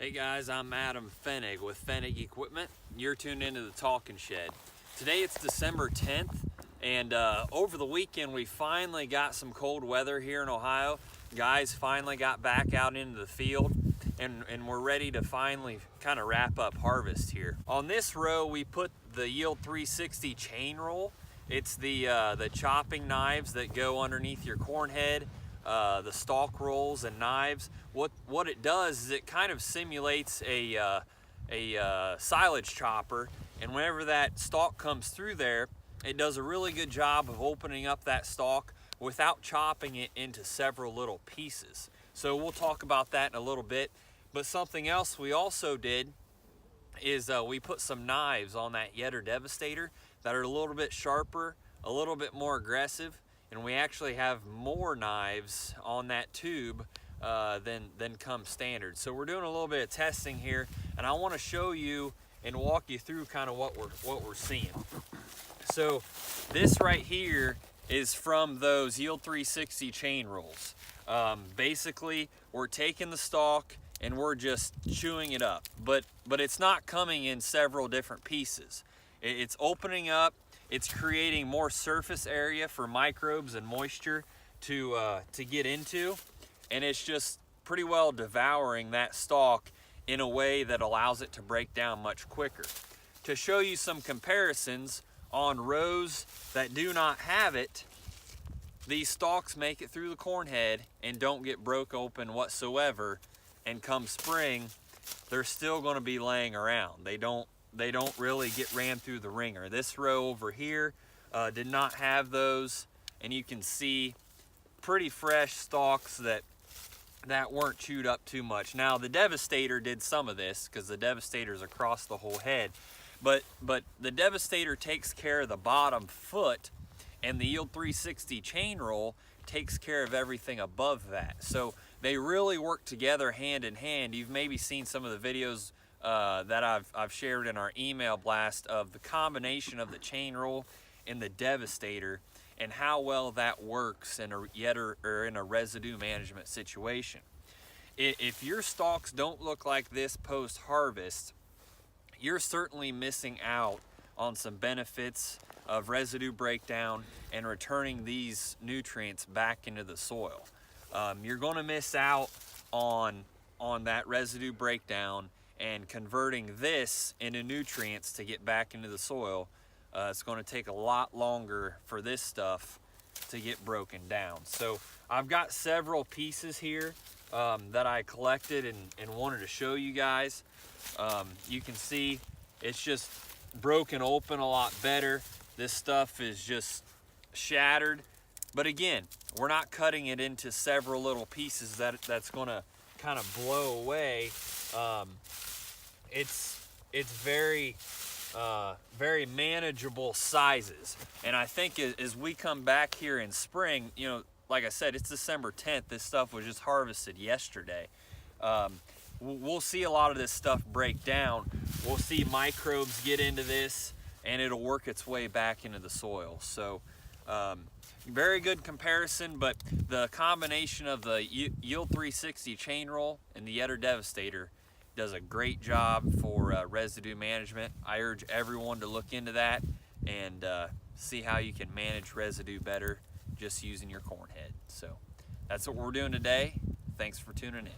Hey guys, I'm Adam Fennig with Fennig Equipment. You're tuned into the Talking Shed. Today it's December 10th, and over the weekend we finally got some cold weather here in Ohio. Guys finally got back out into the field, and we're ready to finally kind of wrap up harvest here. On this row we put the Yield 360 chain roll. It's the chopping knives that go underneath your cornhead. The stalk rolls and knives. What it does is it kind of simulates a silage chopper, and whenever that stalk comes through there, it does a really good job of opening up that stalk without chopping it into several little pieces. So we'll talk about that in a little bit. But something else we also did is we put some knives on that Yetter Devastator that are a little bit sharper, a little bit more aggressive, and we actually have more knives on that tube than come standard. So we're doing a little bit of testing here, and I want to show you and walk you through kind of what we're seeing. So this right here is from those Yield 360 chain rolls. Basically, we're taking the stalk and we're just chewing it up, but it's not coming in several different pieces. It's opening up. It's creating more surface area for microbes and moisture to get into, and it's just pretty well devouring that stalk in a way that allows it to break down much quicker. To show you some comparisons on rows that do not have it, these stalks make it through the cornhead and don't get broke open whatsoever, and come spring, they're still going to be laying around. They don't really get ran through the ringer. This row over here did not have those, and you can see pretty fresh stalks that weren't chewed up too much. Now the Devastator did some of this because the Devastator's across the whole head, but the Devastator takes care of the bottom foot, and the Yield 360 chain roll takes care of everything above that. So they really work together hand in hand. You've maybe seen some of the videos that I've shared in our email blast of the combination of the chain roll and the Devastator and how well that works in a Yetter or in a residue management situation. If your stalks don't look like this post-harvest, you're certainly missing out on some benefits of residue breakdown and returning these nutrients back into the soil. You're going to miss out on that residue breakdown and converting this into nutrients to get back into the soil. It's going to take a lot longer for this stuff to get broken down. So I've got several pieces here that I collected and wanted to show you guys. You can see it's just broken open a lot better. This stuff is just shattered. But again, we're not cutting it into several little pieces that's going to kind of blow away. It's very very manageable sizes, and I think as we come back here in spring, you know, like I said, it's December 10th. This stuff was just harvested yesterday. We'll see a lot of this stuff break down. We'll see microbes get into this, and it'll work its way back into the soil. So very good comparison, but the combination of the Yield 360 chain roll and the Yetter Devastator does a great job for residue management. I urge everyone to look into that and see how you can manage residue better just using your cornhead. So that's what we're doing today. Thanks for tuning in.